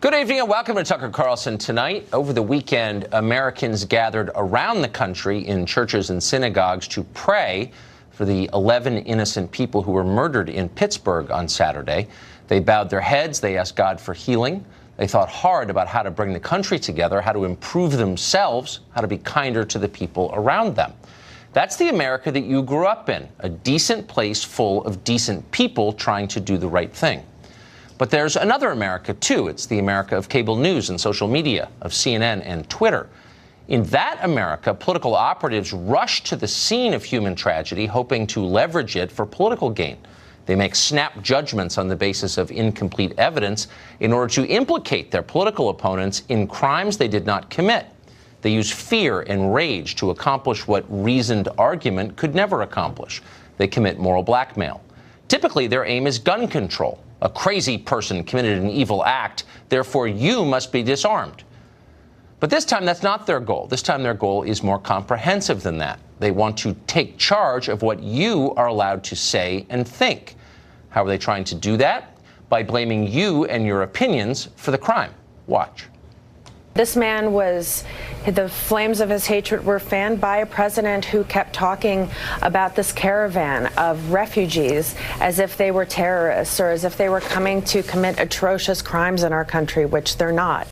Good evening and welcome to Tucker Carlson Tonight. Over the weekend, Americans gathered around the country in churches and synagogues to pray for the 11 innocent people who were murdered in Pittsburgh on Saturday. They bowed their heads. They asked God for healing. They thought hard about how to bring the country together, how to improve themselves, how to be kinder to the people around them. That's the America that you grew up in, a decent place full of decent people trying to do the right thing. But there's another America, too. It's the America of cable news and social media, of CNN and Twitter. In that America, political operatives rush to the scene of human tragedy, hoping to leverage it for political gain. They make snap judgments on the basis of incomplete evidence in order to implicate their political opponents in crimes they did not commit. They use fear and rage to accomplish what reasoned argument could never accomplish. They commit moral blackmail. Typically, their aim is gun control. A crazy person committed an evil act, therefore you must be disarmed. But this time, that's not their goal. This time, their goal is more comprehensive than that. They want to take charge of what you are allowed to say and think. How are they trying to do that? By blaming you and your opinions for the crime. Watch. This man the flames of his hatred were fanned by a president who kept talking about this caravan of refugees as if they were terrorists or as if they were coming to commit atrocious crimes in our country, which they're not.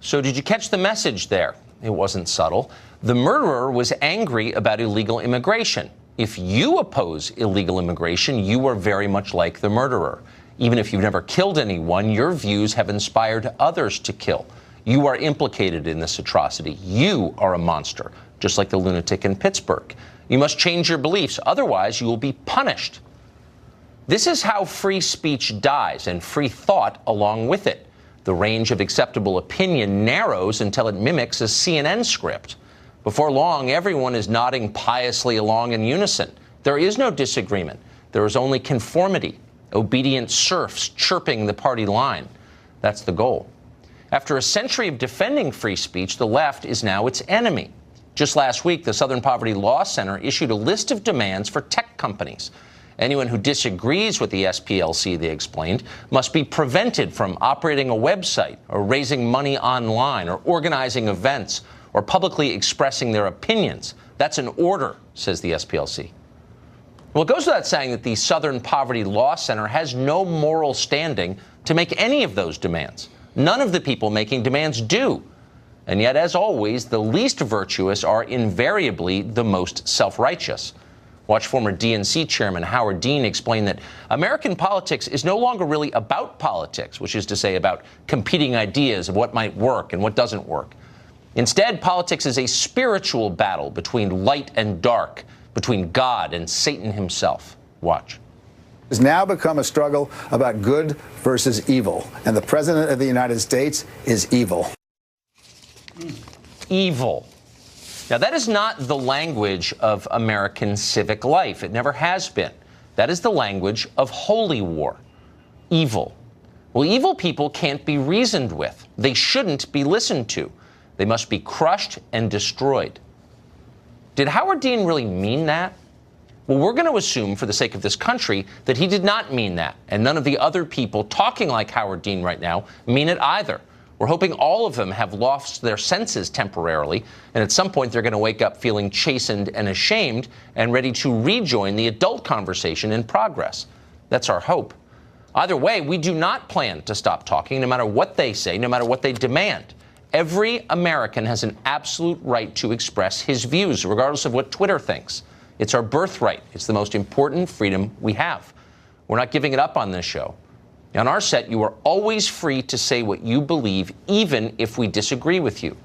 So did you catch the message there? It wasn't subtle. The murderer was angry about illegal immigration. If you oppose illegal immigration, you are very much like the murderer. Even if you've never killed anyone, your views have inspired others to kill. You are implicated in this atrocity. You are a monster, just like the lunatic in Pittsburgh. You must change your beliefs, otherwise you will be punished. This is how free speech dies, and free thought along with it. The range of acceptable opinion narrows until it mimics a CNN script. Before long, everyone is nodding piously along in unison. There is no disagreement. There is only conformity. Obedient serfs chirping the party line. That's the goal. After a century of defending free speech, the left is now its enemy. Just last week, the Southern Poverty Law Center issued a list of demands for tech companies. Anyone who disagrees with the SPLC, they explained, must be prevented from operating a website or raising money online or organizing events or publicly expressing their opinions. That's an order, says the SPLC. Well, it goes without saying that the Southern Poverty Law Center has no moral standing to make any of those demands. None of the people making demands do. And yet, as always, the least virtuous are invariably the most self-righteous. Watch former DNC chairman Howard Dean explain that American politics is no longer really about politics, which is to say about competing ideas of what might work and what doesn't work. Instead, politics is a spiritual battle between light and dark, between God and Satan himself. Watch. Has now become a struggle about good versus evil, and the President of the United States is evil. Evil. Now, that is not the language of American civic life. It never has been. That is the language of holy war. Evil. Well, evil people can't be reasoned with. They shouldn't be listened to. They must be crushed and destroyed. Did Howard Dean really mean that? Well, we're going to assume, for the sake of this country, that he did not mean that, and none of the other people talking like Howard Dean right now mean it either. We're hoping all of them have lost their senses temporarily, and at some point they're going to wake up feeling chastened and ashamed and ready to rejoin the adult conversation in progress. That's our hope. Either way, we do not plan to stop talking, no matter what they say, no matter what they demand. Every American has an absolute right to express his views, regardless of what Twitter thinks. It's our birthright. It's the most important freedom we have. We're not giving it up on this show. On our set, you are always free to say what you believe, even if we disagree with you.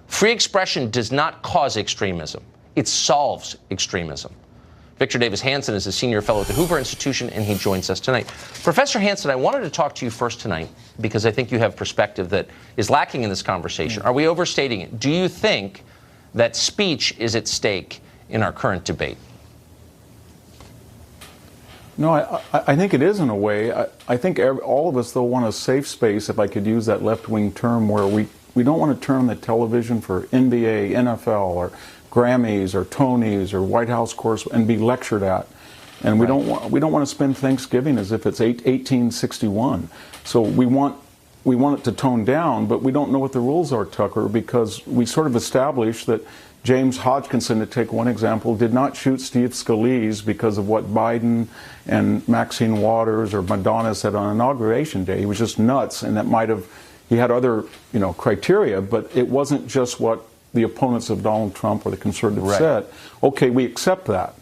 Free expression does not cause extremism. It solves extremism. Victor Davis Hanson is a senior fellow at the Hoover Institution, and he joins us tonight. Professor Hanson, I wanted to talk to you first tonight because I think you have perspective that is lacking in this conversation. Are we overstating it? Do you think that speech is at stake in our current debate? No, I think it is in a way. I think all of us, though, want a safe space, if I could use that left-wing term, where we don't want to turn on the television for NBA, NFL, or Grammys, or Tonys, or White House course and be lectured at. And we don't want to spend Thanksgiving as if it's 1861. So we want we want it to tone down, but we don't know what the rules are, Tucker, because we sort of established that James Hodgkinson, to take one example, did not shoot Steve Scalise because of what Biden and Maxine Waters or Madonna said on Inauguration Day. He was just nuts, and that might have, he had other, criteria, but it wasn't just what the opponents of Donald Trump or the conservatives said. Okay, we accept that.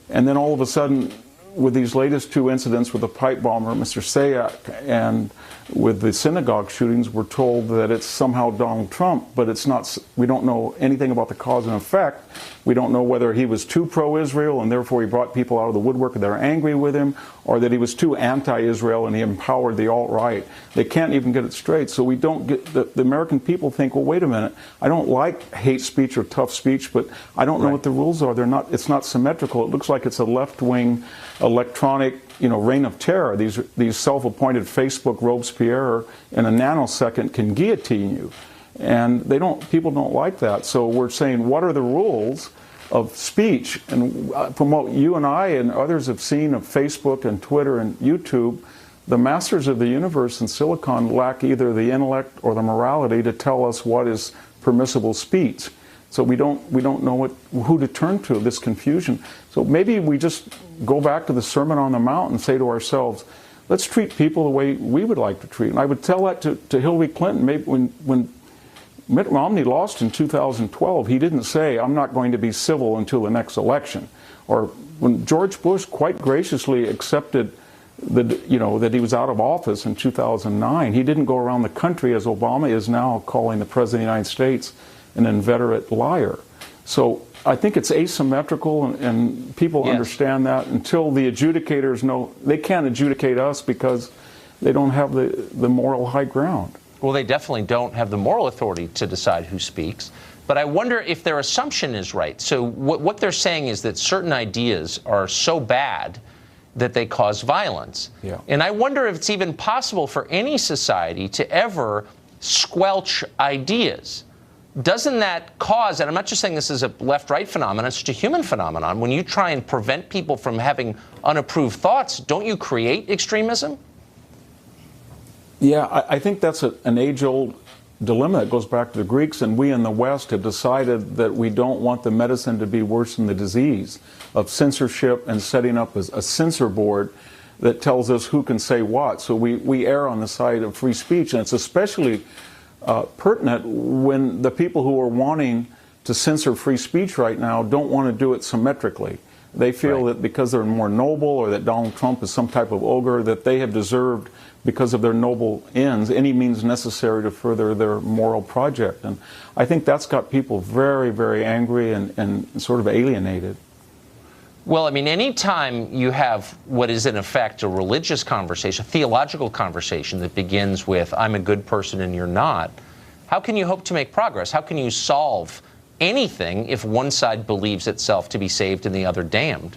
And then all of a sudden, with these latest two incidents with the pipe bomber, Mr. Sayak, and with the synagogue shootings, we're told that it's somehow Donald Trump, but it's not. We don't know anything about the cause and effect. We don't know whether he was too pro-Israel and therefore he brought people out of the woodwork that are angry with him, or that he was too anti-Israel and he empowered the alt-right. They can't even get it straight. So we don't get, the American people think, well, wait a minute, I don't like hate speech or tough speech, but I don't know what the rules are. They're not. It's not symmetrical. It looks like it's a left-wing electronic, reign of terror. These self-appointed Facebook Robespierre in a nanosecond can guillotine you, and people don't like that. So we're saying, what are the rules of speech? And from what you and I and others have seen of Facebook and Twitter and YouTube, the masters of the universe in Silicon lack either the intellect or the morality to tell us what is permissible speech. So we don't know who to turn to, this confusion. So maybe we just go back to the Sermon on the Mount and say to ourselves, let's treat people the way we would like to treat them. I would tell that to Hillary Clinton. Maybe when Mitt Romney lost in 2012, he didn't say, I'm not going to be civil until the next election. Or when George Bush quite graciously accepted that he was out of office in 2009, he didn't go around the country, as Obama is now, calling the President of the United States an inveterate liar. So I think it's asymmetrical, and people understand that until the adjudicators know. They can't adjudicate us because they don't have the moral high ground. Well, they definitely don't have the moral authority to decide who speaks. But I wonder if their assumption is right. So what they're saying is that certain ideas are so bad that they cause violence. Yeah. And I wonder if it's even possible for any society to ever squelch ideas. Doesn't that cause, and I'm not just saying this is a left-right phenomenon, it's just a human phenomenon, when you try and prevent people from having unapproved thoughts, don't you create extremism? Yeah, I think that's an age-old dilemma that goes back to the Greeks, and we in the West have decided that we don't want the medicine to be worse than the disease of censorship and setting up a censor board that tells us who can say what. So we err on the side of free speech, and it's especially pertinent when the people who are wanting to censor free speech right now don't want to do it symmetrically. They feel that because they're more noble, or that Donald Trump is some type of ogre, that they have deserved, because of their noble ends, any means necessary to further their moral project. And I think that's got people very, very angry and sort of alienated. Well, I mean, anytime you have what is in effect a religious conversation, a theological conversation that begins with, I'm a good person and you're not, how can you hope to make progress? How can you solve anything if one side believes itself to be saved and the other damned?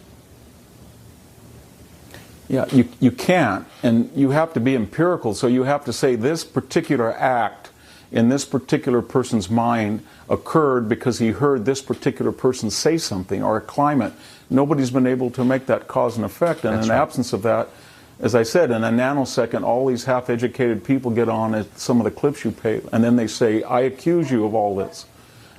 Yeah, you can't, and you have to be empirical. So you have to say this particular act in this particular person's mind occurred because he heard this particular person say something, or a climate. Nobody's been able to make that cause and effect, and in the absence of that, as I said, in a nanosecond, all these half-educated people get on at some of the clips you pay, and then they say, I accuse you of all this.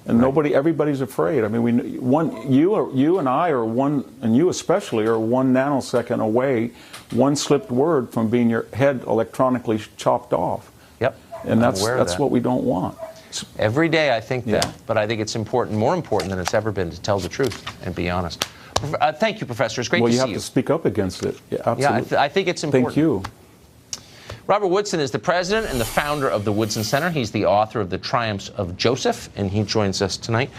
And everybody's afraid. I mean, you and I are one, and you especially, are 1 nanosecond away, one slipped word from being your head electronically chopped off. Yep. And that's what we don't want. Every day I think that, but I think it's important, more important than it's ever been, to tell the truth and be honest. Thank you, Professor. It's great to see you. Well, you have to speak up against it. Yeah, absolutely. Yeah, I think it's important. Thank you. Robert Woodson is the president and the founder of the Woodson Center. He's the author of The Triumphs of Joseph, and he joins us tonight.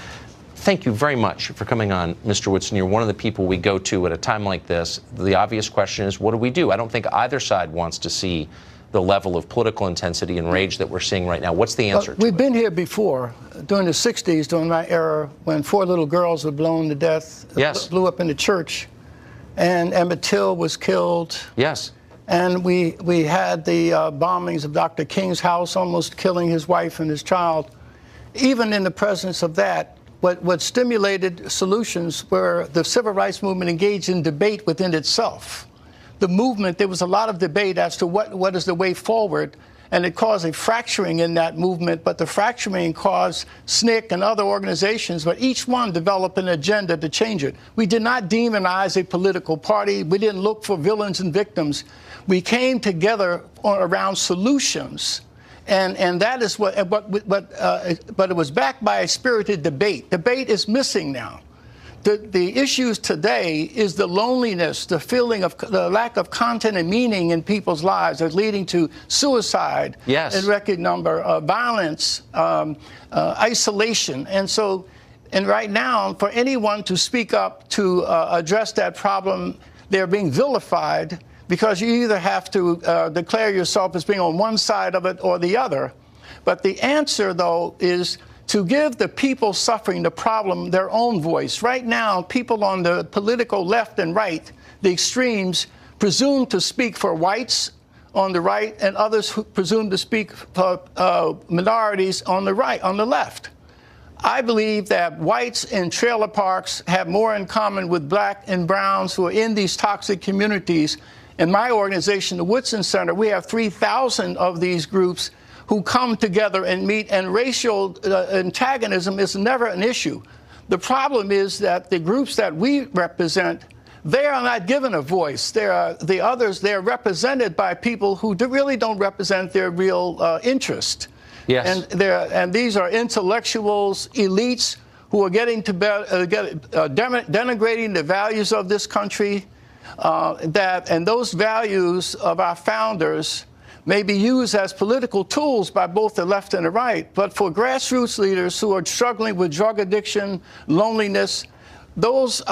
Thank you very much for coming on, Mr. Woodson. You're one of the people we go to at a time like this. The obvious question is, what do we do? I don't think either side wants to see the level of political intensity and rage that we're seeing right now. What's the answer? We've been here before, during the 60s, during my era, when 4 little girls were blown to death, blew up in the church, and Emmett Till was killed. Yes. And we had the bombings of Dr. King's house, almost killing his wife and his child. Even in the presence of that, what stimulated solutions were the civil rights movement engaged in debate within itself. The movement, there was a lot of debate as to what is the way forward, and it caused a fracturing in that movement, but the fracturing caused SNCC and other organizations, but each one developed an agenda to change it. We did not demonize a political party. We didn't look for villains and victims. We came together around solutions. And that is but it was backed by a spirited debate. Debate is missing now. The issues today is the loneliness, the feeling of the lack of content and meaning in people's lives that's leading to suicide, yes, in record number, violence, isolation. And right now, for anyone to speak up to address that problem, they're being vilified, because you either have to declare yourself as being on one side of it or the other. But the answer, though, is to give the people suffering the problem their own voice. Right now, people on the political left and right, the extremes, presume to speak for whites on the right, and others who presume to speak for minorities on the right, on the left. I believe that whites in trailer parks have more in common with black and browns who are in these toxic communities. In my organization, the Woodson Center, we have 3,000 of these groups who come together and meet, and racial antagonism is never an issue. The problem is that the groups that we represent, they are not given a voice. The others, they're represented by people who really don't represent their real interest. Yes. And these are intellectuals, elites, who are getting to denigrating the values of this country, and those values of our founders may be used as political tools by both the left and the right. But for grassroots leaders who are struggling with drug addiction, loneliness, those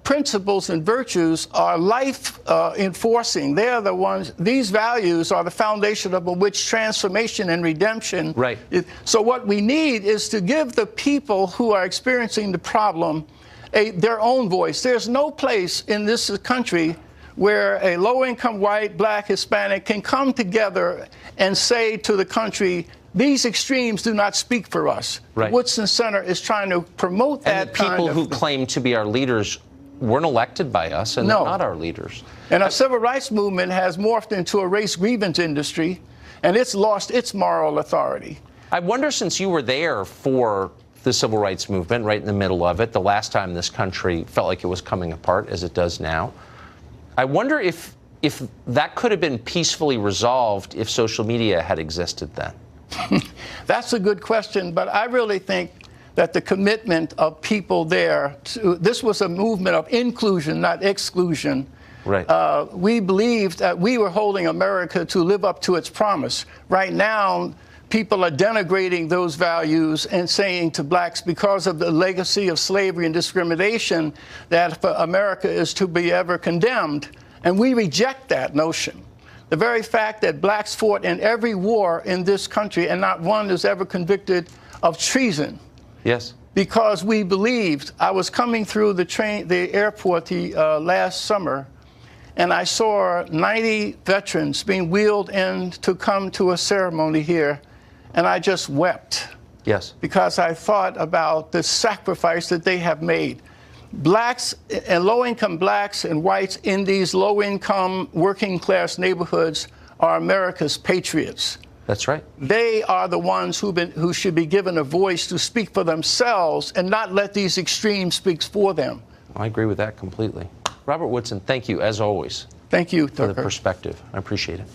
principles and virtues are life enforcing. They are the ones, these values are the foundation of which transformation and redemption. Right. So what we need is to give the people who are experiencing the problem their own voice. There's no place in this country where a low-income white, black, Hispanic can come together and say to the country, these extremes do not speak for us. Right. The Woodson Center is trying to promote that kind of... And the people who claim to be our leaders weren't elected by us, and they're not our leaders. And our civil rights movement has morphed into a race grievance industry, and it's lost its moral authority. I wonder, since you were there for the civil rights movement, right in the middle of it, the last time this country felt like it was coming apart, as it does now, I wonder if that could have been peacefully resolved if social media had existed then. That's a good question, but I really think that the commitment of people there this was a movement of inclusion, not exclusion. Right. We believed that we were holding America to live up to its promise. Right now, people are denigrating those values and saying to blacks, because of the legacy of slavery and discrimination, that America is to be ever condemned. And we reject that notion. The very fact that blacks fought in every war in this country and not one is ever convicted of treason. Yes. Because we believed. I was coming through the airport last summer, and I saw 90 veterans being wheeled in to come to a ceremony here. And I just wept. Yes. Because I thought about the sacrifice that they have made. Blacks and low-income blacks and whites in these low-income working-class neighborhoods are America's patriots. That's right. They are the ones who should be given a voice to speak for themselves and not let these extremes speak for them. I agree with that completely. Robert Woodson, thank you, as always. Thank you, for Tucker. the perspective. I appreciate it.